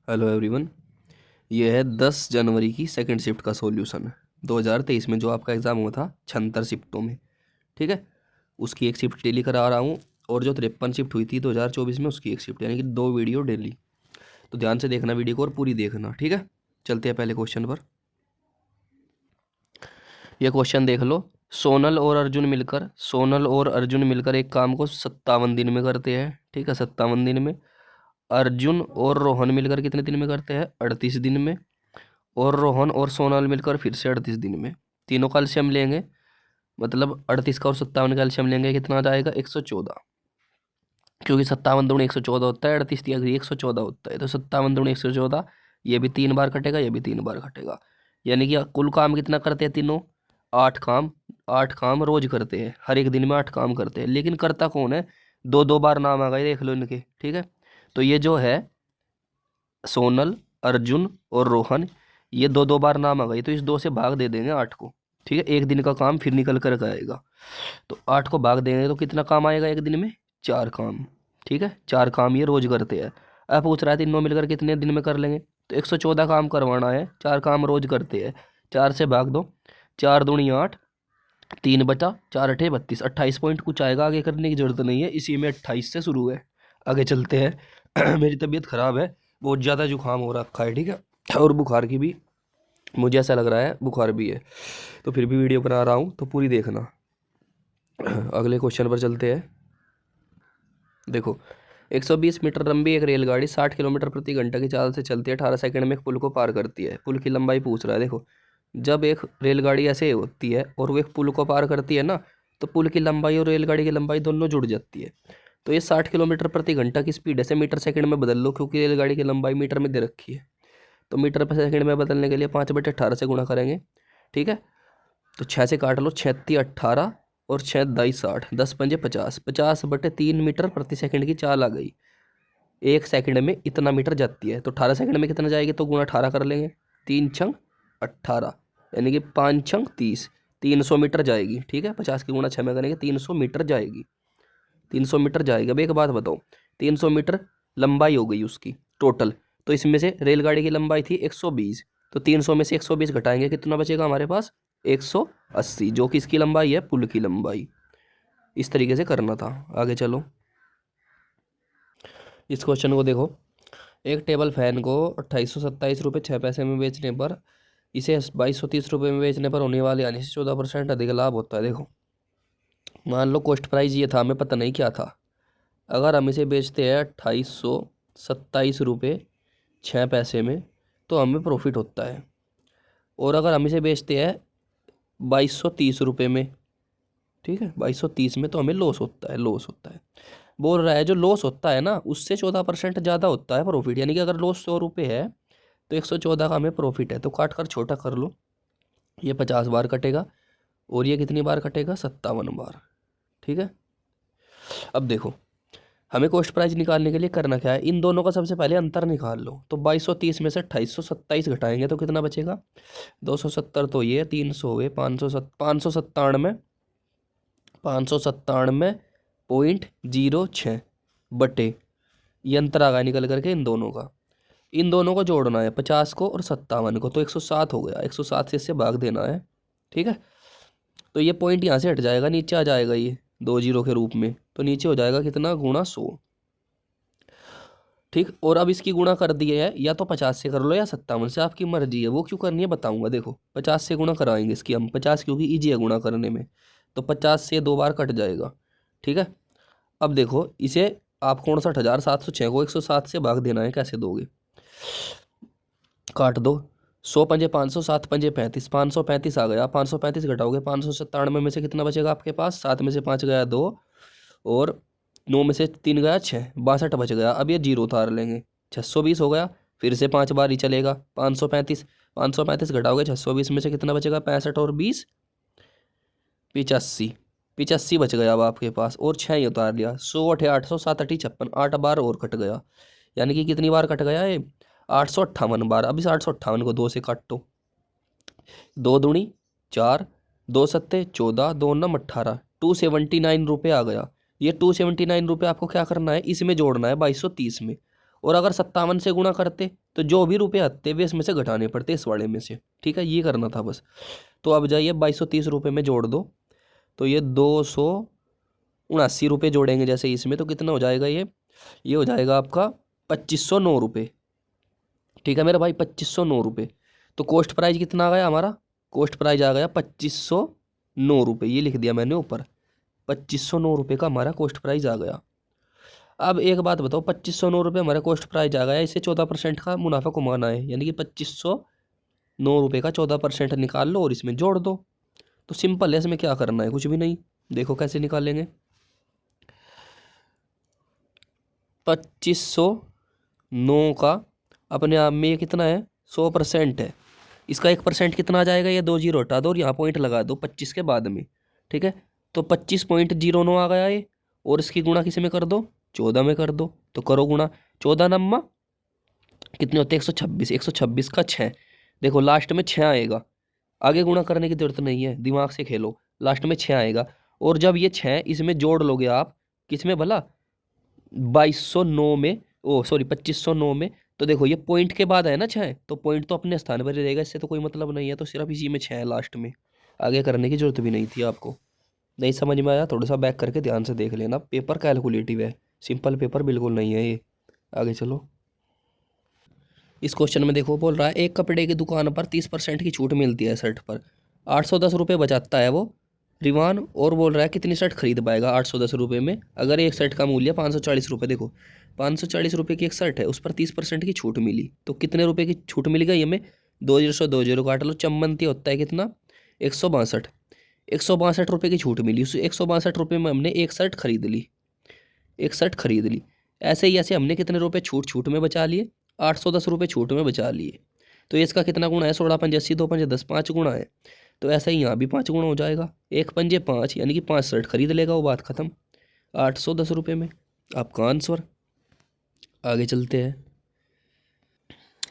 Hello everyone. ये है 10 जनवरी की सेकंड शिफ्ट का सॉल्यूशन 2023 में जो आपका एग्ज़ाम हुआ था 76 शिफ्टों में। ठीक है, उसकी एक शिफ्ट डेली करा रहा हूँ और जो 53 शिफ्ट हुई थी 2024 में उसकी एक शिफ्ट, यानी कि 2 वीडियो डेली। तो ध्यान से देखना वीडियो को और पूरी देखना। ठीक है, चलते हैं पहले क्वेश्चन पर। यह क्वेश्चन देख लो। सोनल और अर्जुन मिलकर एक काम को 57 दिन में करते हैं। ठीक है, 57 दिन में। अर्जुन और रोहन मिलकर कितने दिन में करते हैं? 38 दिन में। और रोहन और सोनल मिलकर फिर से 38 दिन में। तीनों का एलसीएम लेंगे, मतलब 38 का और 57 का एलसीएम लेंगे, कितना आ जाएगा? 114। क्योंकि 57 दूनी 114 होता है, 38 दिया 114 होता है, तो 57 दूनी 114। ये भी 3 बार कटेगा, ये भी 3 बार कटेगा। यानी कि कुल काम कितना करते हैं तीनों? 8 काम। 8 काम रोज करते हैं, हर एक दिन में 8 काम करते हैं। लेकिन करता कौन है? दो दो बार नाम आ गए, देख लो इनके। ठीक है, तो ये जो है सोनल, अर्जुन और रोहन, ये दो दो बार नाम आ गई, तो इस 2 से भाग दे देंगे 8 को। ठीक है, एक दिन का काम फिर निकल कर आएगा, तो 8 को भाग देंगे तो कितना काम आएगा एक दिन में? 4 काम। ठीक है, 4 काम ये रोज करते हैं। अब पूछ रहा है तीनों मिलकर कितने दिन में कर लेंगे, तो 114 काम करवाना है, 4 काम रोज करते हैं। 4 से भाग दो, 4 दूनी 8, 3 बचा, 4 अठे 32, 28 पॉइंट कुछ आएगा, आगे करने की जरूरत नहीं है, इसी में 28 से शुरू है। आगे चलते हैं। मेरी तबीयत ख़राब है, बहुत ज़्यादा जुकाम हो रखा है। ठीक है, और बुखार की भी, मुझे ऐसा लग रहा है बुखार भी है, तो फिर भी वीडियो बना रहा हूँ, तो पूरी देखना। अगले क्वेश्चन पर चलते हैं। देखो, 120 मीटर लंबी एक रेलगाड़ी 60 किलोमीटर प्रति घंटा की चाल से चलती है, 18 सेकंड में एक पुल को पार करती है। पुल की लंबाई पूछ रहा है। देखो, जब एक रेलगाड़ी ऐसे होती है और वो एक पुल को पार करती है ना, तो पुल की लंबाई और रेलगाड़ी की लंबाई दोनों जुड़ जाती है। तो ये 60 किलोमीटर प्रति घंटा की स्पीड ऐसे मीटर सेकंड में बदल लो, क्योंकि रेलगाड़ी की लंबाई मीटर में दे रखी है। तो मीटर पर सेकंड में बदलने के लिए 5/18 से गुणा करेंगे। ठीक है, तो 6 से काट लो, 36 18 और 6 दाई 60, 10 पंजे 50, 50/3 मीटर प्रति सेकंड की चाल आ गई। एक सेकंड में इतना मीटर जाती है, तो 18 सेकंड में कितना जाएगी, तो गुणा 18 कर लेंगे। 3 छंग 18, यानी कि 5 छंग 30, 300 मीटर जाएगी। ठीक है, 50 की गुणा 6 में करेंगे, 300 मीटर जाएगी। 300 मीटर जाएगी। अब एक बात बताओ, 300 मीटर लंबाई हो गई उसकी टोटल, तो इसमें से रेलगाड़ी की लंबाई थी 120, तो 300 में से 120 घटाएंगे, कितना बचेगा हमारे पास? 180, जो कि इसकी लंबाई है, पुल की लंबाई। इस तरीके से करना था। आगे चलो, इस क्वेश्चन को देखो। एक टेबल फैन को 2827 रुपये 6 पैसे में बेचने पर, इसे 2230 रुपये में बेचने पर होने वाले यानी से 14% अधिक लाभ होता है। देखो, मान लो कॉस्ट प्राइस ये था, हमें पता नहीं क्या था। अगर हम इसे बेचते हैं 2827 रुपये 6 पैसे में, तो हमें प्रॉफिट होता है। और अगर हम इसे बेचते हैं 2230 रुपये में, ठीक है, 2230 में, तो हमें लॉस होता है। लॉस होता है, बोल रहा है जो लॉस होता है ना, उससे 14% ज़्यादा होता है प्रॉफिट। यानी कि अगर लॉस 100 रुपये है, तो 114 का हमें प्रॉफिट है। तो काट कर छोटा कर लो, ये 50 बार कटेगा और ये कितनी बार कटेगा? 57 बार। ठीक है, अब देखो, हमें कॉस्ट प्राइस निकालने के लिए करना क्या है, इन दोनों का सबसे पहले अंतर निकाल लो। तो 2230 में से 2827 घटाएंगे तो कितना बचेगा? 270, तो ये 300 हुए, 597, 597.06 बटे, ये अंतर आ गया निकल करके इन दोनों का। इन दोनों को जोड़ना है, 50 को और 57 को, तो 107 हो गया। 107 से इससे भाग देना है। ठीक है, तो ये पॉइंट यहाँ से हट जाएगा, नीचे आ जाएगा ये 2 जीरो के रूप में, तो नीचे हो जाएगा कितना? गुणा 100। ठीक, और अब इसकी गुणा कर दिए है, या तो 50 से कर लो या 57 से, आपकी मर्जी है, वो क्यों करनी है बताऊंगा। देखो, 50 से गुणा कराएंगे इसकी हम, 50 क्योंकि ईजी है गुणा करने में, तो 50 से 2 बार कट जाएगा। ठीक है, अब देखो, इसे आपको 59,706 को 107 से भाग देना है, कैसे दोगे? काट दो, 100 पंजे 500, 7 पंजे 35, 535 आ गया। 535 घटाओगे 597 में से कितना बचेगा आपके पास? 7 में से 5 गया 2, और 9 में से 3 गया 6, 62 बच गया। अब ये जीरो उतार लेंगे, 620 हो गया। फिर से 5 बार ही चलेगा, 535, 535 घटाओगे 620 में से कितना बचेगा? 65 और 20 85, 85 बच गया अब आपके पास, और 6 ही उतार लिया। 100 अठे 800, 7 अठी 56, 8 बार और कट गया। यानी कि कितनी बार कट गया ये? 858 बार। अब इस 858 को 2 से काटो, 2 दूनी 4, 2 सत्ते 14, 2 नम 18, 279 रुपये आ गया। ये 279 रुपये आपको क्या करना है, इसमें जोड़ना है 2230 में, और अगर 57 से गुणा करते तो जो भी रुपये आते वे इसमें से घटाने पड़ते इस वाले में से। ठीक है, ये करना था बस। तो अब जाइए 2230 में जोड़ दो, तो ये 279 जोड़ेंगे जैसे इसमें, तो कितना हो जाएगा ये हो जाएगा आपका 2509 ठीक है मेरा भाई, 2509 तो कॉस्ट प्राइस कितना आ गया हमारा, कॉस्ट प्राइस आ गया 2509 ये लिख दिया मैंने ऊपर, 2509 का हमारा कॉस्ट प्राइस आ गया। अब एक बात बताओ, 2509 हमारा कॉस्ट प्राइस आ गया, इसे 14% का मुनाफा कमाना है, यानी कि 2509 का 14% निकाल लो और इसमें जोड़ दो। तो सिंपल है, इसमें क्या करना है, कुछ भी नहीं। देखो कैसे निकालेंगे, 2509 का अपने आप में ये कितना है, 100% है। इसका 1% कितना आ जाएगा, ये 2 जीरो हटा दो और यहाँ पॉइंट लगा दो 25 के बाद में। ठीक है, तो 25.09 आ गया ये, और इसकी गुणा किस में कर दो, 14 में कर दो। तो करो गुणा, 14 नम्मा कितने होते हैं, 126, 126 का 6। देखो लास्ट में 6 आएगा, आगे गुणा करने की जरूरत नहीं है, दिमाग से खेलो, लास्ट में 6 आएगा। और जब ये 6 इसमें जोड़ लोगे आप, किस में भला, 2209 में, ओ सॉरी 2509 में, तो देखो ये पॉइंट के बाद है ना 6, तो पॉइंट तो अपने स्थान पर ही रहेगा, इससे तो कोई मतलब नहीं है, तो सिर्फ इसी में 6 है लास्ट में, आगे करने की जरूरत भी नहीं थी आपको। नहीं समझ में आया, थोड़ा सा बैक करके ध्यान से देख लेना, पेपर कैलकुलेटिव है, सिंपल पेपर बिल्कुल नहीं है ये। आगे चलो, इस क्वेश्चन में देखो बोल रहा है एक कपड़े की दुकान पर 30% की छूट मिलती है शर्ट पर, 810 बचाता है वो रिवान, और बोल रहा है कितनी शर्ट खरीद पाएगा 810 में, अगर एक शर्ट का मूल्य 540 देखो 540 की एक शर्ट है, उस पर 30% की छूट मिली, तो कितने रुपए की छूट मिल गई हमें, 20 काट लो, चम्मनती होता है कितना, 162, 162 की छूट मिली, उस 162 में हमने एक शर्ट खरीद ली, एक शर्ट खरीद ली। ऐसे ही ऐसे हमने कितने रुपए छूट छूट में बचा लिए, 810 छूट में बचा लिए। तो ये इसका कितना गुणा है, 16 पंजे 80, 2 पंजे 10, 5 गुणा है। तो ऐसा ही यहाँ भी 5 गुणा हो जाएगा, 1 पंजे 5, यानी कि 5 शर्ट खरीद लेगा वो, बात खत्म, 810 में आपका आंसर। आगे चलते हैं,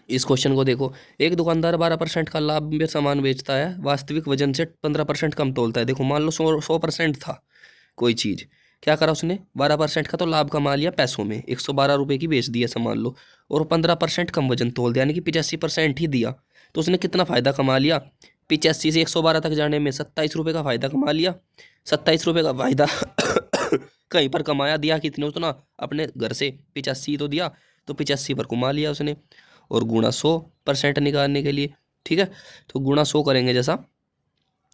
इस क्वेश्चन को देखो, एक दुकानदार 12% का लाभ में सामान बेचता है, वास्तविक वजन से 15% कम तोलता है। देखो मान लो 100% था कोई चीज़, क्या करा उसने, 12% का तो लाभ कमा लिया पैसों में, 112 की बेच दिया सामान लो, और 15% कम वजन तोल दिया, यानी कि 85% ही दिया, तो उसने कितना फ़ायदा कमा लिया, 85 से 112 तक जाने में 27 का फ़ायदा कमा लिया। 27 का फ़ायदा कहीं पर कमाया, दिया कितने, उतना अपने घर से 85 तो दिया, तो 85 पर कमा लिया उसने, और गुणा 100% निकालने के लिए। ठीक है, तो गुणा 100 करेंगे जैसा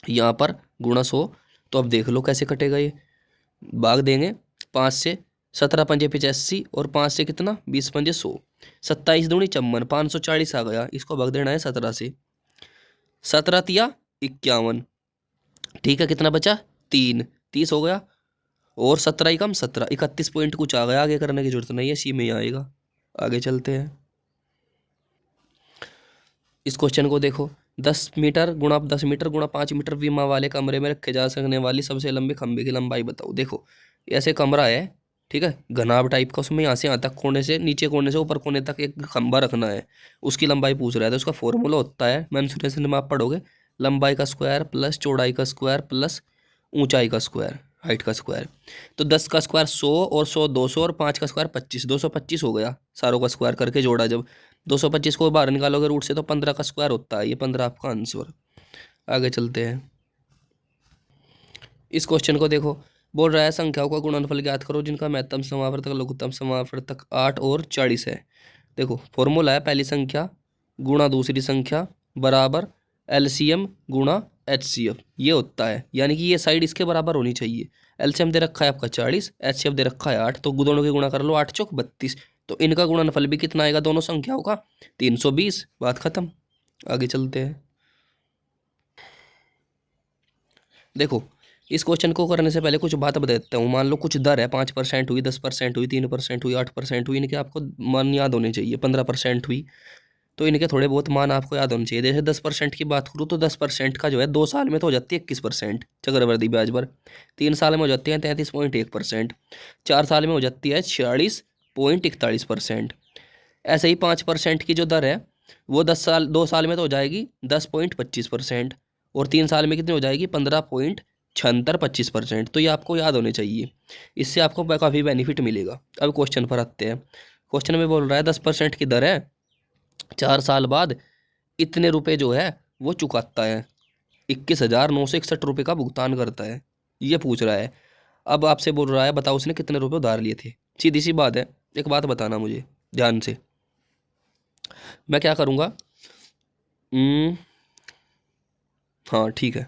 यहाँ पर गुणा 100, तो अब देख लो कैसे कटेगा ये, भाग देंगे 5 से, 17 पंजे 85, और 5 से कितना 20 पंजे 100, 27 दूनी 54, 540 आ गया, इसको भाग देना है 17 से, 17 तिया 51। ठीक है, कितना बचा 3, 30 हो गया, और 17 ही कम 17, 31 पॉइंट कुछ आ गया, आगे करने की जरूरत नहीं है, इसी में ही आएगा। आगे चलते हैं, इस क्वेश्चन को देखो, 10 मीटर गुणा 10 मीटर गुणा 5 मीटर विमा वाले कमरे में रखे जा सकने वाली सबसे लंबे खंभे की लंबाई बताओ। देखो ऐसे कमरा है, ठीक है, घनाभ टाइप का, उसमें यहाँ से यहाँ तक, कोने से नीचे, कोने से ऊपर कोने तक एक खंभा रखना है, उसकी लंबाई पूछ रहा है, तो उसका फॉर्मूला होता है, मेंसुरेशन में आप पढ़ोगे, लंबाई का स्क्वायर प्लस चौड़ाई का स्क्वायर प्लस ऊंचाई का स्क्वायर, हाइट का स्क्वायर। तो 10 का स्क्वायर 100, और 100 200, और 5 का स्क्वायर 25, 225 हो गया, सारों का स्क्वायर करके जोड़ा जब, 225 को बाहर निकालोगे रूट से, तो 15 का स्क्वायर होता है, ये 15 आपका आंसर। आगे चलते हैं, इस क्वेश्चन को देखो, बोल रहा है संख्याओं का गुणनफल ज्ञात करो जिनका महत्तम समावर्तक लघुत्तम समावर्तक 8 और 40 है। देखो फॉर्मूला है, पहली संख्या गुणा दूसरी संख्या बराबर एलसीएम गुणा एचसीएफ, ये होता है, यानी कि ये साइड इसके बराबर होनी चाहिए। एलसीएम दे रखा है आपका 40, एचसीएफ दे रखा है 8, तो दोनों के गुणा कर लो, 8 चौक 32, तो इनका गुणनफल भी कितना आएगा दोनों संख्याओं का, 320, बात खत्म। आगे चलते हैं, देखो इस क्वेश्चन को करने से पहले कुछ बात बता देता हूँ। मान लो कुछ दर है, 5% हुई, 10% हुई, 3% हुई, 8% हुई, इनके आपको मान याद होने चाहिए, 15% हुई, तो इनके थोड़े बहुत मान आपको याद होने चाहिए। जैसे 10% की बात करूँ तो 10% का जो है 2 साल में तो हो जाती है 21% चक्रवृद्धि ब्याज पर, 3 साल में हो जाती है 33.1%, 4 साल में हो जाती है 46.41%। ऐसे ही 5% की जो दर है वो 2 साल में तो हो जाएगी 10.25%, और 3 साल में कितनी हो जाएगी 15.7625%। तो ये आपको याद होने चाहिए, इससे आपको काफ़ी बेनिफिट मिलेगा। अब क्वेश्चन पर आते हैं, क्वेश्चन में बोल रहा है 10% की दर है, 4 साल बाद इतने रुपए जो है वो चुकाता है, 21,961 रुपये का भुगतान करता है, ये पूछ रहा है। अब आपसे बोल रहा है बताओ उसने कितने रुपए उधार लिए थे। सीधी सी बात है, एक बात बताना मुझे ध्यान से। मैं क्या करूँगा, हाँ ठीक है,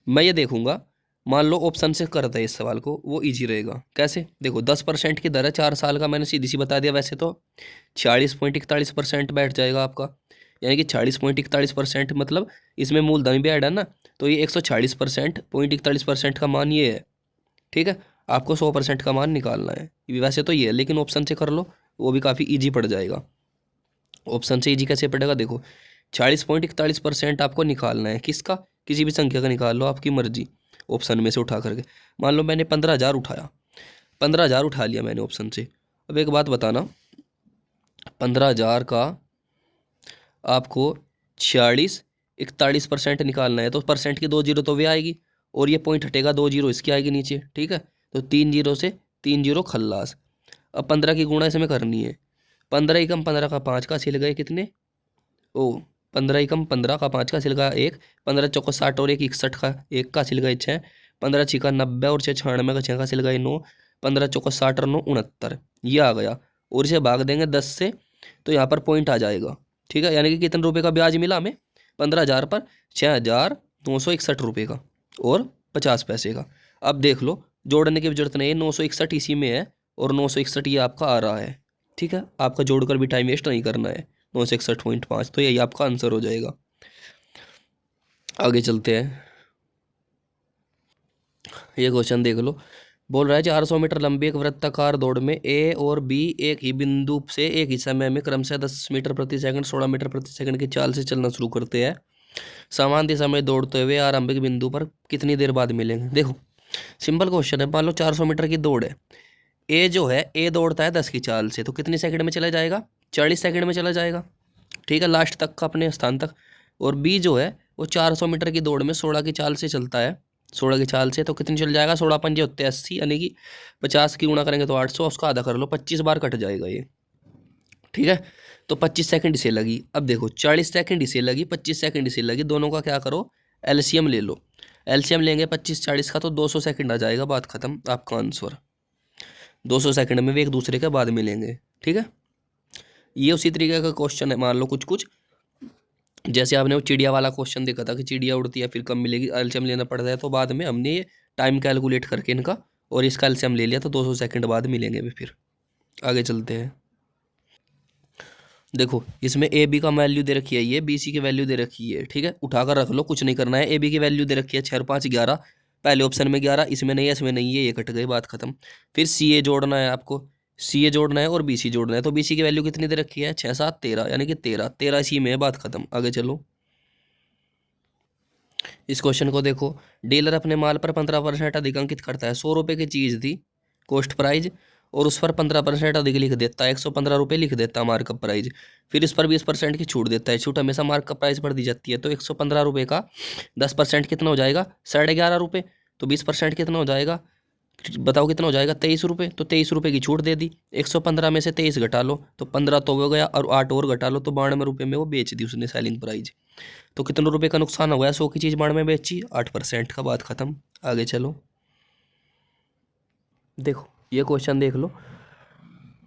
मैं ये देखूंगा, मान लो ऑप्शन से करता है इस सवाल को, वो इजी रहेगा। कैसे, देखो 10% की दर है, 4 साल का, मैंने सीधी सी बता दिया। वैसे तो 46.41% बैठ जाएगा आपका, यानी कि 46.41% मतलब इसमें मूलधन भी ऐड है ना, तो ये 146.41% का मान ये है। ठीक है, आपको 100% का मान निकालना है, वैसे तो ये है, लेकिन ऑप्शन से कर लो वो भी काफ़ी ईजी पड़ जाएगा। ऑप्शन से ईजी कैसे पड़ेगा, देखो 40.41% आपको निकालना है, किसका, किसी भी संख्या का निकाल लो, आपकी मर्जी, ऑप्शन में से उठा करके। मान लो मैंने 15,000 उठाया, 15,000 उठा लिया मैंने ऑप्शन से। अब एक बात बताना, 15,000 का आपको 46.41% निकालना है, तो परसेंट की 2 जीरो तो वे आएगी, और ये पॉइंट हटेगा, 2 जीरो इसकी आएगी नीचे। ठीक है, तो 3 जीरो से 3 जीरो खल्लास। अब 15 की गुणा इसमें करनी है, 15 एकम 15 का 5 का सिल गए कितने, ओ 15 एकम 15 का 5 का सिल गया 1, 15 चौको 60 और 1 61 का 1 का सिल गए 6, 15 छिका 90 और 6 96 का 6 का सिल गए 9, 15 चौको 60 और 9 69, ये आ गया। और इसे भाग देंगे 10 से, तो यहाँ पर पॉइंट आ जाएगा। ठीक है, यानी कि कितने रुपए का ब्याज मिला हमें, 15,000 पर 6,961 रुपये का और 50 पैसे का। अब देख लो, जोड़ने की जरूरत नहीं है, 961 इसी में है, और 961 ये आपका आ रहा है। ठीक है, आपका जोड़कर भी टाइम वेस्ट नहीं करना है, 961.5, तो यही आपका आंसर हो जाएगा। आगे चलते हैं, ये क्वेश्चन देख लो। बोल रहा है 400 मीटर लंबी एक वृत्ताकार दौड़ में ए और बी एक ही बिंदु से एक ही समय में क्रमशः 10 मीटर प्रति सेकंड 16 मीटर प्रति सेकंड की चाल से चलना शुरू करते हैं। समान दिशा में दौड़ते हुए आरंभिक बिंदु पर कितनी देर बाद मिलेंगे। देखो सिंपल क्वेश्चन है, मान लो 400 मीटर की दौड़ है, ए जो है, ए दौड़ता है 10 की चाल से, तो कितनी सेकंड में चला जाएगा, 40 सेकंड में चला जाएगा। ठीक है, लास्ट तक का, अपने स्थान तक। और बी जो है वो 400 मीटर की दौड़ में 16 की चाल से चलता है, 16 की चाल से, तो कितनी चल जाएगा, 16 पंजे होते हैं 80, यानी कि 50 की गुणा करेंगे तो 800, उसका आधा कर लो, 25 बार कट जाएगा ये। ठीक है, तो 25 सेकंड इसे लगी। अब देखो 40 सेकंड इसे लगी, 25 सेकंड इसे लगी, दोनों का क्या करो, एलसीएम ले लो। एलसीएम लेंगे 25 40 का, तो 200 सेकंड आ जाएगा, बात खत्म, आपका आंसर। 200 सेकंड में वे एक दूसरे के बाद मिलेंगे। ठीक है, ये उसी तरीके का क्वेश्चन है, मान लो कुछ कुछ जैसे आपने वो चिड़िया वाला क्वेश्चन देखा था कि चिड़िया उड़ती है फिर कब मिलेगी, एलसीएम लेना पड़ता है, तो बाद में हमने ये टाइम कैलकुलेट करके इनका और इसका एलसीएम ले लिया, तो 200 सेकंड बाद मिलेंगे भी। फिर आगे चलते हैं, देखो इसमें ए बी का वैल्यू दे रखी है, ये बी सी की वैल्यू दे रखी है। ठीक है, उठाकर रख लो, कुछ नहीं करना है। ए बी की वैल्यू दे रखी है 6 और 5 11, पहले ऑप्शन में 11, इसमें नहीं है, इसमें नहीं है, ये कट गई, बात खत्म। फिर सी ए जोड़ना है आपको, सी ए जोड़ना है और बी सी जोड़ना है, तो बी सी की वैल्यू कितनी दे रखी है, 6 7 13, यानी कि 13 13 इसी में है, बात खत्म। आगे चलो, इस क्वेश्चन को देखो, डीलर अपने माल पर 15% अधिक अंकित करता है। 100 रुपये की चीज़ थी कॉस्ट प्राइज, और उस पर 15% अधिक लिख देता है, 115 रुपये लिख देता है मार्कअप प्राइज। फिर इस पर 20% की छूट देता है, छूट हमेशा मार्कअप प्राइस पर दी जाती है, तो 115 रुपये का 10% कितना हो जाएगा, 11.5 रुपये, तो 20% कितना हो जाएगा, बताओ कितना हो जाएगा, 23 रुपये। तो 23 रुपये की छूट दे दी, 115 में से 23 घटा लो तो 15 तो हो गया, और 8 और घटा लो तो 92 रुपये में वो बेच दी उसने सेलिंग प्राइस। तो कितने रुपए का नुकसान हो गया, 100 की चीज़ 92 में बेची, 8% का, बात खत्म। आगे चलो, देखो ये क्वेश्चन देख लो,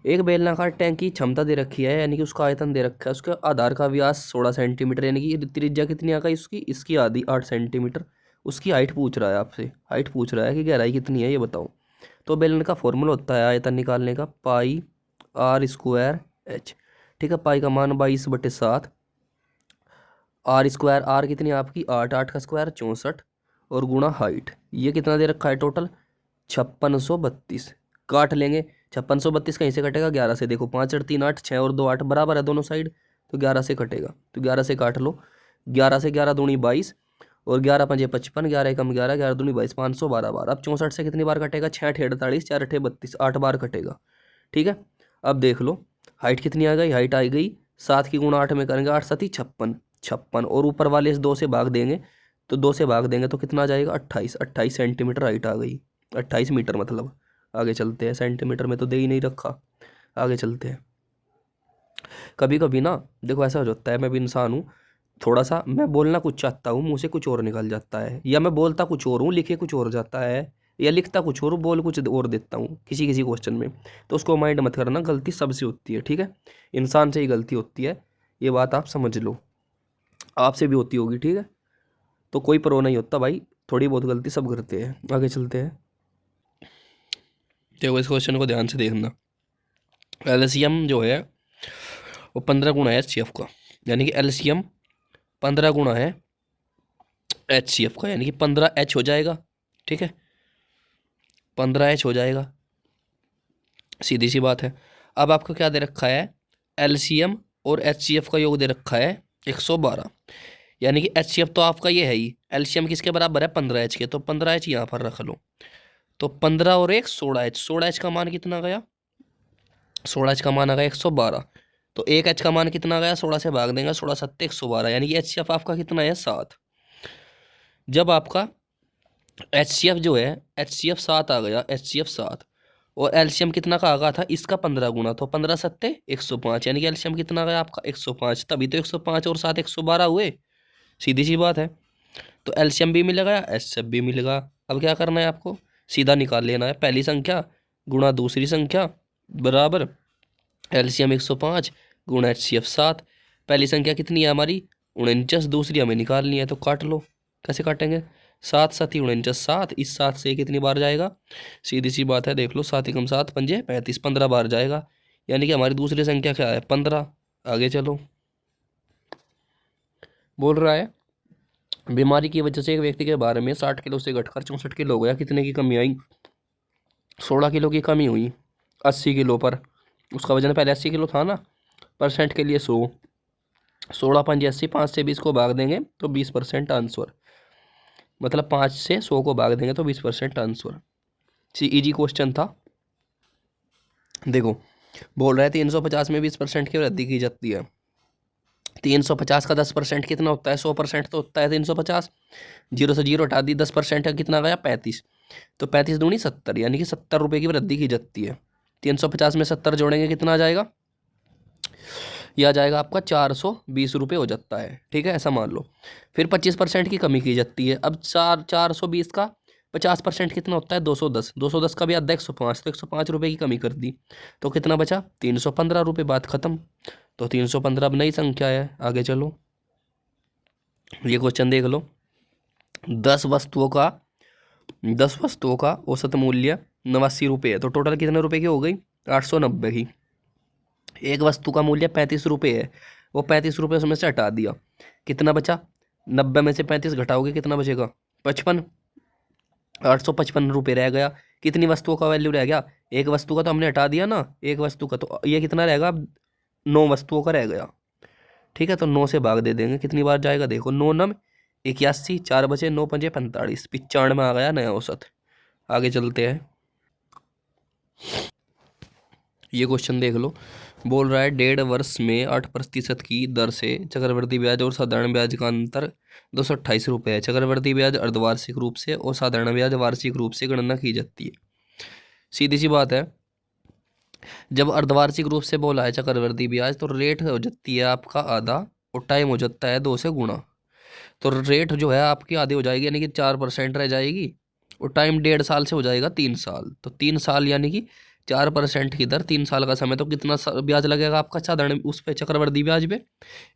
एक बेलनाकार टैंक की क्षमता दे रखी है, यानी कि उसका आयतन दे रखा है, उसके आधार का व्यास 16 सेंटीमीटर, यानी कि त्रिज्या कितनी आ गई उसकी, इसकी आधी 8 सेंटीमीटर। उसकी हाइट पूछ रहा है आपसे, हाइट पूछ रहा है कि गहराई कितनी है ये बताओ। तो बेलन का फॉर्मूला होता है आयतन निकालने का, पाई आर स्क्वायर एच। ठीक है, पाई का मान 22/7, आर स्क्वायर, आर कितनी है आपकी 8, 8 का स्क्वायर 64, और गुणा हाइट, ये कितना दे रखा है टोटल 5632। काट लेंगे, 5632 कहीं से कटेगा, 11 से, देखो 5 और 3 8, 6 और 2 8, बराबर है दोनों साइड, तो 11 से कटेगा, तो 11 से काट लो, 11 से 11 दूनी 22, और 11 पंजे 55, 11 एकम 11, 11 दूनी 22, 512 बार। अब 64 से कितनी बार कटेगा, 6 अठे 48, 4 अठे 32, 8 बार कटेगा। ठीक है, अब देख लो हाइट कितनी आ गई, हाइट आ गई 7 की गुणा 8 में करेंगे, 8 7 56, 56, और ऊपर वाले इस 2 से भाग देंगे, तो 2 से भाग देंगे तो कितना आ जाएगा, 28, 28 सेंटीमीटर हाइट आ गई, 28 मीटर मतलब। आगे चलते हैं, सेंटीमीटर में तो दे ही नहीं रखा, आगे चलते हैं। कभी कभी ना देखो ऐसा हो जाता है, मैं भी इंसान हूँ, थोड़ा सा मैं बोलना कुछ चाहता हूँ, मुंह से कुछ और निकल जाता है, या मैं बोलता कुछ और हूँ लिखे कुछ और जाता है, या लिखता कुछ और बोल कुछ और देता हूँ किसी किसी क्वेश्चन में। तो उसको माइंड मत करना, गलती सबसे होती है, ठीक है, इंसान से ही गलती होती है, ये बात आप समझ लो, आपसे भी होती होगी, ठीक है। तो कोई प्रो नहीं होता भाई, थोड़ी बहुत गलती सब करते हैं। आगे चलते हैं, देखो इस क्वेश्चन को ध्यान से देखना। एलसीएम जो है वो 15 गुना है एचसीएफ का, यानी कि एलसीएम 15 गुना है एचसीएफ का, यानी कि 15H हो जाएगा, ठीक है, 15H हो जाएगा, सीधी सी बात है। अब आपको क्या दे रखा है, एलसीएम और एचसीएफ का योग दे रखा है 112, यानी कि एचसीएफ तो आपका ये है ही, एलसीएम किसके बराबर है 15H के, तो 15H यहाँ पर रख लो। तो 15 और 1 16H, 16H का मान कितना गया, 16H का मान आ गया 112। तो 1H का मान कितना गया, 16 से भाग देंगे, 16 सत्ते 112, यानी कि एचसीएफ आपका कितना है 7। जब आपका एचसीएफ जो है एचसीएफ 7 आ गया, एचसीएफ 7, और एलसीएम कितना का आ गया था इसका 15 गुना, तो 15 सत्ते 105, यानी कि एलसीएम कितना गया आपका 105, तभी तो 105 और 7 112 हुए, सीधी सी बात है। तो एलसीएम भी मिलेगा, एचसीएफ भी मिलेगा। अब क्या करना है आपको, सीधा निकाल लेना है, पहली संख्या गुणा दूसरी संख्या बराबर एलसीएम 105 गुणा एचसीएफ 7। पहली संख्या कितनी है हमारी 49, दूसरी हमें निकालनी है, तो काट लो, कैसे काटेंगे, 7 7 49, 7, इस 7 से कितनी बार जाएगा, सीधी सी बात है, देख लो, 7 एकम 7 पंजे 35, 15 बार जाएगा, यानी कि हमारी दूसरी संख्या क्या है 15। आगे चलो, बोल रहा है बीमारी की वजह से एक व्यक्ति के बारे में 60 किलो से घटकर 64 किलो हो गया, कितने की कमी आई, 16 किलो की कमी हुई 80 किलो पर। उसका वजन पहले 80 किलो था ना, परसेंट के लिए 100, 16 पंजे 80, 5 से 20 को भाग देंगे तो 20% आंसर, मतलब 5 से 100 को भाग देंगे तो 20% आंसर। इजी क्वेश्चन था। देखो बोल रहा है 350 में 20% की वृद्धि की जाती है, 350 का 10% कितना होता है, 100% तो होता है 350, जीरो से जीरो हटा दी, 10% का कितना गया 35, तो 35 दूनी 70, यानी कि 70 रुपये की वृद्धि की जाती है। 350 में 70 जोड़ेंगे कितना आ जाएगा, यह आ जाएगा आपका 420 रुपये हो जाता है, ठीक है, ऐसा मान लो। फिर 25% की कमी की जाती है, अब 420 का 50% कितना होता है 210, 210 का भी आधा 105, तो 105 रुपये की कमी कर दी, तो कितना बचा 315 रुपये, बात खत्म। तो 315 अब नई संख्या है। आगे चलो, ये क्वेश्चन देख लो, 10 वस्तुओं का 10 वस्तुओं का औसत मूल्य 89 रुपये है, तो टोटल कितने रुपए की हो गई 890 की। एक वस्तु का मूल्य 35 रुपये है, वो 35 रुपये उसमें से हटा दिया, कितना बचा, 90 में से 35 घटाओगे कितना बचेगा 55, 855 रुपये रह गया। कितनी वस्तुओं का वैल्यू रह गया, एक वस्तु का तो हमने हटा दिया ना, एक वस्तु का, तो ये कितना रहेगा, 9 वस्तुओं का रह गया, ठीक है। तो 9 से भाग दे देंगे, कितनी बार जाएगा, देखो 9 9 81, 4 बचे 9 पंजे 45, 95 आ गया नया औसत। आगे चलते हैं, ये क्वेश्चन देख लो, बोल रहा है 1.5 वर्ष में 8% की दर से चक्रवृद्धि ब्याज और साधारण ब्याज का अंतर 228 रुपये है। चक्रवृद्धि ब्याज अर्धवार्षिक रूप से और साधारण ब्याज वार्षिक रूप से गणना की जाती है। सीधी सी बात है, जब अर्धवार्षिक रूप से बोला है चक्रवृद्धि ब्याज, तो रेट हो जाती है आपका आधा और टाइम हो जाता है 2 से गुणा, तो रेट जो है आपकी आधी हो जाएगी, यानी कि 4% रह जाएगी, और टाइम 1.5 साल से हो जाएगा 3 साल, तो 3 साल यानी कि 4% की दर, 3 साल का समय, तो कितना ब्याज लगेगा आपका साधारण उस पे चक्रवृद्धि ब्याज पे,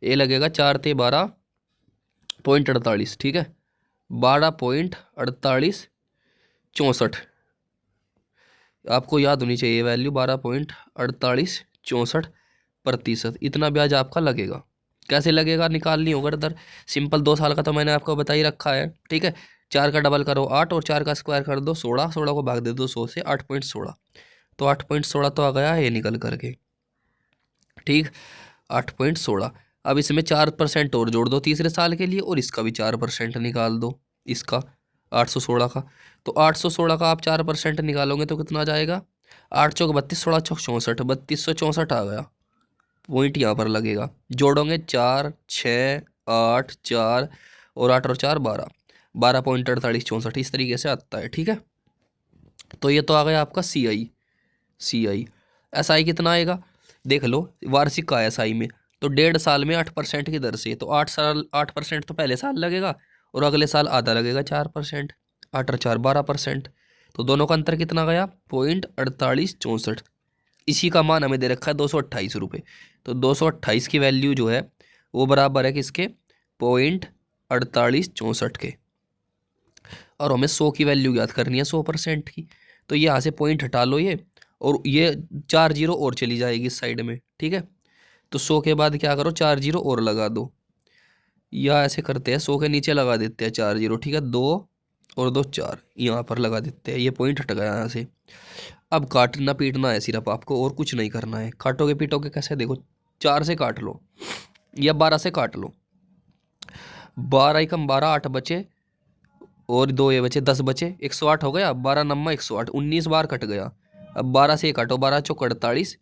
ये लगेगा 4 ते 12.48, ठीक है, 12.4864, आपको याद होनी चाहिए वैल्यू, 12.4864%, इतना ब्याज आपका लगेगा। कैसे लगेगा, निकालनी होगा दर, सिंपल 2 साल का तो मैंने आपको बता ही रखा है, ठीक है, 4 का डबल करो 8 और 4 का स्क्वायर कर दो 16, 16 को भाग दे दो 100 से, 8.16, तो 8.16 तो आ गया है ये निकल करके, ठीक, 8.16। अब इसमें 4% और जोड़ दो तीसरे साल के लिए, और इसका भी 4% निकाल दो, इसका 816 का, तो 816 का आप 4% निकालोगे तो कितना आ जाएगा, 8 चौक 32, 16 चौक 64, 3264 आ गया, पॉइंट यहाँ पर लगेगा, जोड़ोगे 4 6 8 4 और 8 और 4 12, 12.4864 इस तरीके से आता है, ठीक है। तो ये तो आ गया आपका सी आई। एस आई कितना आएगा, देख लो वार्षिक का है SI में, तो 1.5 साल में 8% की दर से, तो 8% तो पहले साल लगेगा और अगले साल आधा लगेगा 4%, 8 और 4 12%। तो दोनों का अंतर कितना गया? 0.4864। इसी का मान हमें दे रखा है 228 रुपये। तो 228 की वैल्यू जो है वो बराबर है किसके? 0.4864 के। और हमें 100 की वैल्यू याद करनी है 100% की। तो यहाँ से पॉइंट हटा लो ये, और ये 4 जीरो और चली जाएगी इस साइड में, ठीक है। तो 100 के बाद क्या करो, 4 जीरो और लगा दो, या ऐसे करते हैं 100 के नीचे लगा देते हैं 4 जीरो, ठीक है। 2 और 2 4 यहाँ पर लगा देते हैं, ये पॉइंट हट गया यहाँ से। अब काटना पीटना है सिर्फ आपको, और कुछ नहीं करना है। काटोगे पीटोगे कैसे? देखो 4 से काट लो या 12 से काट लो। 12 एकम 12, 8 बचे और 2 ये बचे, 10 बचे, 108 हो गया। 12 नम्मा 108, 19 बार कट गया। अब 12 से काटो, 12 चौक 48,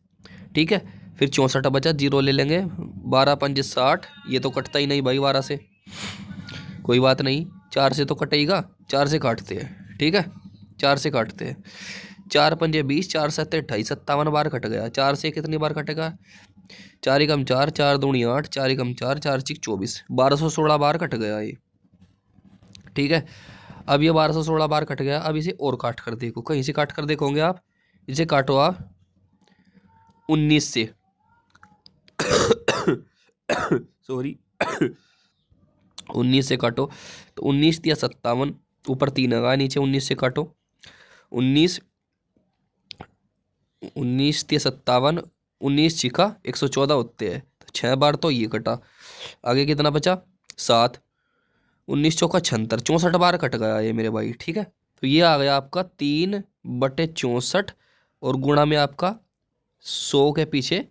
ठीक है। फिर 64 बचा, जीरो ले लेंगे। 12 पंज 60, ये तो कटता ही नहीं भाई 12 से, कोई बात नहीं। 4 से तो कटेगा, 4 से काटते हैं, ठीक है। 4 से काटते हैं, 4 पंजे 20, 4 सत्ते 28, 57 बार कट गया। 4 से कितनी बार कटेगा? 4 एकम 4, 4 दूनी 8, 4 एकम 4, 4 चिक 24, 1216 बार कट गया ये, ठीक है। अब ये 1216 बार कट गया। अब इसे और काट कर देखो, कहीं से काट कर देखोगे आप, इसे काटो आप 19 से सॉरी 19 से काटो, तो 19 या 57, ऊपर 3 आगा, नीचे 19 से काटो। 19 19 या 57, 19 छिका 114 होते हैं, तो 6 बार तो ये कटा। आगे कितना बचा? 7, 19 चौका 76, 64 बार कट गया ये मेरे भाई, ठीक है। तो ये आ गया आपका 3/64, और गुणा में आपका 100 के पीछे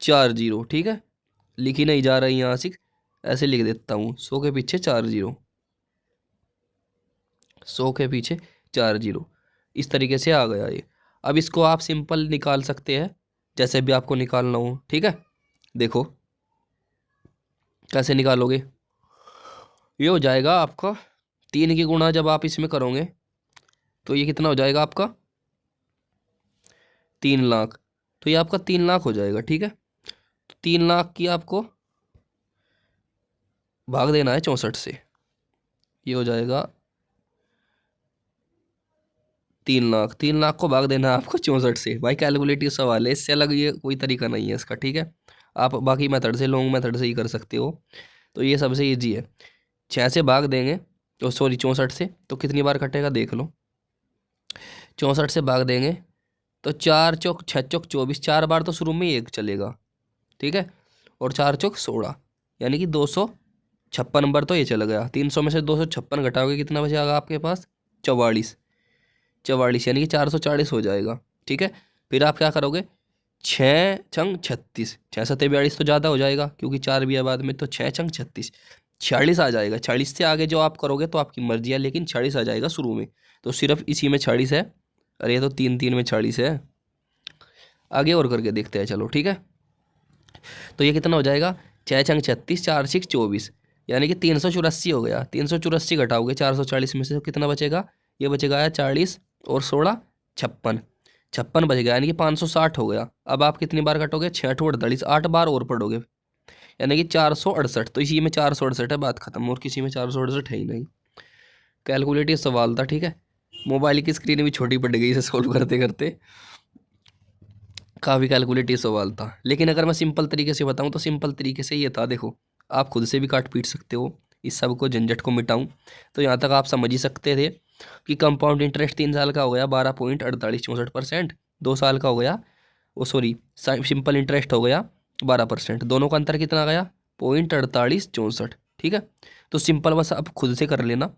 4 जीरो, ठीक है। लिखी नहीं जा रही यहाँ से, ऐसे लिख देता हूँ, 100 के पीछे 4 जीरो, 100 के पीछे 4 जीरो, इस तरीके से आ गया ये। अब इसको आप सिंपल निकाल सकते हैं, जैसे भी आपको निकालना हो, ठीक है। देखो कैसे निकालोगे, ये हो जाएगा आपका 3 की गुणा जब आप इसमें करोगे, तो ये कितना हो जाएगा आपका? 3 लाख। तो ये आपका 3 लाख हो जाएगा, ठीक है। तो 3 लाख की आपको भाग देना है 64 से, ये हो जाएगा 3 लाख। 3 लाख को भाग देना है आपको 64 से। भाई कैलकुलेटिव सवाल है, इससे अलग ये कोई तरीका नहीं है इसका, ठीक है। आप बाकी मेथड से, लॉन्ग मेथड से ही कर सकते हो, तो ये सबसे ईजी है। 6 से भाग देंगे, तो सॉरी 64 से, तो कितनी बार कटेगा देख लो। 64 से भाग देंगे तो 4 चौक 6 चौक 24, 4 बार तो शुरू में ही एक चलेगा, ठीक है। और 4 चौक 16, यानी कि 256 नंबर तो ये चला गया। 300 में से 256 घटाओगे कितना बचेगा आपके पास? 44, 44 यानी कि 440 हो जाएगा, ठीक है। फिर आप क्या करोगे? 6 छंग 36, 6 सत्ते 42 तो ज़्यादा हो जाएगा, क्योंकि 4 भी है बाद में, तो 6 छंग 36, 46 आ जाएगा। 46 से आगे जो आप करोगे तो आपकी मर्जी है, लेकिन 46 आ जाएगा शुरू में, तो सिर्फ इसी में 46 है। अरे ये तो 3 में 46 है। आगे और करके देखते हैं, चलो ठीक है। तो ये कितना हो जाएगा? 6 छंग 36, 4 6 24, यानी कि 384 हो गया। 384 घटाओगे 440 में से, तो कितना बचेगा? ये बचेगा 40 और 16 56, 56 बच गया, यानी कि 560 हो गया। अब आप कितनी बार कटोगे? 6 8 48, 8 बार और पढ़ोगे, यानी कि 468। तो इसी में 468 है, बात खत्म, और किसी में 468 है ही नहीं। कैलकुलेटिव सवाल था, ठीक है। मोबाइल की स्क्रीन भी छोटी पड़ गई इसे सोल्व करते करते, काफ़ी कैलकुलेटिव सवाल था। लेकिन अगर मैं सिंपल तरीके से बताऊं तो सिंपल तरीके से ये था, देखो आप खुद से भी काट पीट सकते हो, इस सब को झंझट को मिटाऊं तो यहाँ तक आप समझ ही सकते थे कि कंपाउंड इंटरेस्ट 3 साल का हो गया 12.4864%, 2 साल का हो गया, वो सॉरी सिंपल इंटरेस्ट हो गया 12%। दोनों का अंतर कितना गया? 0.4864, ठीक है। तो सिंपल बस आप खुद से कर लेना।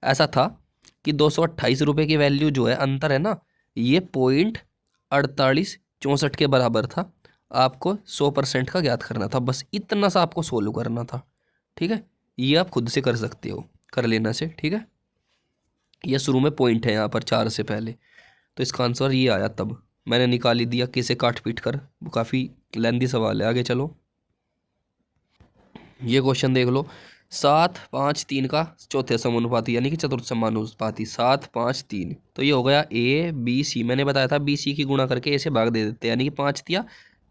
ऐसा था कि 228 रुपये की वैल्यू जो है, अंतर है ना, ये 0.4864 के बराबर था। आपको 100% का ज्ञात करना था, बस इतना सा आपको सोल्व करना था, ठीक है। ये आप खुद से कर सकते हो, कर लेना से, ठीक है। ये शुरू में पॉइंट है यहाँ पर 4 से पहले, तो इसका आंसर ये आया। तब मैंने निकाल ही दिया किसे काट पीट कर, वो काफ़ी लेंदी सवाल है। आगे चलो, ये क्वेश्चन देख लो। 7 5 3 का चौथे समानुपाती, यानी कि चतुर्थ समानुपाती, 7 5 3, तो ये हो गया A B C। मैंने बताया था B C की गुणा करके A से भाग दे देते हैं, यानी कि 5 दिया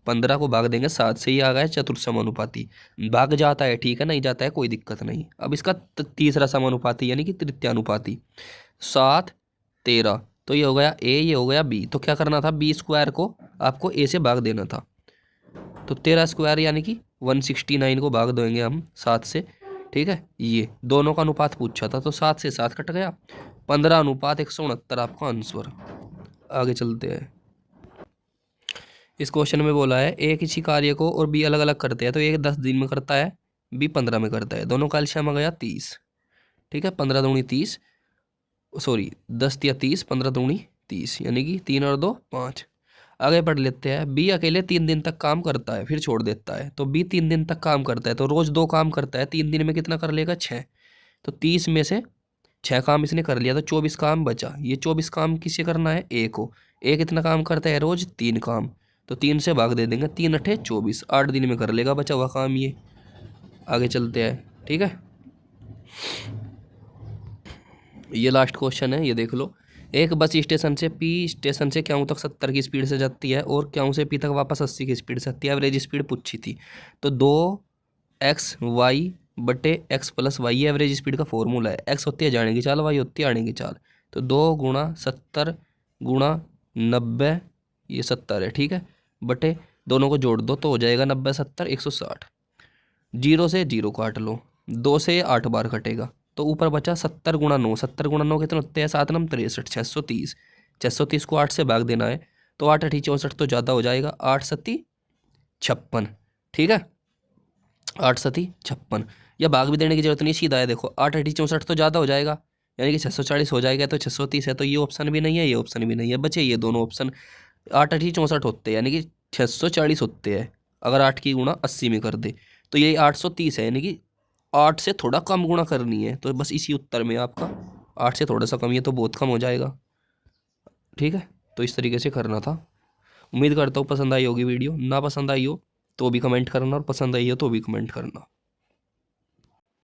15 को भाग देंगे 7 से, ही आ गया चतुर्थ समानुपाती। भाग जाता है ठीक है, नहीं जाता है कोई दिक्कत नहीं। अब इसका तीसरा समानुपाती यानी कि तृतीयानुपाती, 7 13, तो ये हो गया ए, ये हो गया बी। तो क्या करना था, बी स्क्वायर को आपको ए से भाग देना था। तो 13 स्क्वायर यानी कि 169 को भाग देंगे हम 7 से, ठीक है। ये दोनों का अनुपात पूछा था, तो 7 से 7 कट गया, 15 अनुपात 169 आपका आंसर। आगे चलते हैं। इस क्वेश्चन में बोला है ए किसी कार्य को और बी अलग अलग करते हैं, तो एक 10 दिन में करता है, बी 15 में करता है। दोनों का एलसीएम आ गया 30, ठीक है। 15 दूनी 30, सॉरी 10 या 30, 15 दूनी 30 यानी कि 3 और 2 5। आगे पढ़ लेते हैं। बी अकेले 3 दिन तक काम करता है फिर छोड़ देता है। तो बी 3 दिन तक काम करता है, तो रोज 2 काम करता है, 3 दिन में कितना कर लेगा, 6। तो 30 में से 6 काम इसने कर लिया, तो 24 काम बचा। ये 24 काम किसे करना है, ए को। ए कितना काम करता है रोज, 3 काम, तो 3 से भाग दे देंगे, 3 अठे 24, 8 दिन में कर लेगा बचा हुआ काम ये। आगे चलते हैं, ठीक है। ये लास्ट क्वेश्चन है, ये देख लो। एक बस स्टेशन से पी स्टेशन से क्यों तक 70 की स्पीड से जाती है और क्यों से पी तक वापस 80 की स्पीड से आती है। एवरेज स्पीड पूछी थी, तो 2x(y) बटे x + y, ये एवरेज स्पीड का फॉर्मूला है। x होती है जाने की चाल, y होती है आने की चाल। तो 2 × 70 × 90, ये 70 है, ठीक है, बटे दोनों को जोड़ दो तो हो जाएगा 90 70 160। 0 से 0 काट लो, 2 से 8 बार कटेगा, तो ऊपर बचा 70 × 9। 70 × 9 कितने होते हैं, 7 9 63, 630। 630 को 8 से भाग देना है, तो 8 8 64 तो ज़्यादा हो जाएगा, 8 7 56, ठीक है। 8 7 56, या भाग भी देने की जरूरत नहीं, सीधा है देखो, 8 8 64 तो ज़्यादा हो जाएगा, यानी कि 640 हो जाएगा। तो 630 है, तो ये ऑप्शन भी नहीं है, ये ऑप्शन भी नहीं है, बचे ये दोनों ऑप्शन। 8 8 64 होते हैं, यानी कि 640 होते हैं अगर 8 की गुणा 80 में कर दे, तो ये 830 है, यानी कि 8 से थोड़ा कम गुणा करनी है। तो बस इसी उत्तर में आपका 8 से थोड़ा सा कम, ये तो बहुत कम हो जाएगा, ठीक है। तो इस तरीके से करना था। उम्मीद करता हूँ पसंद आई होगी वीडियो। ना पसंद आई हो तो भी कमेंट करना, और पसंद आई हो तो भी कमेंट करना।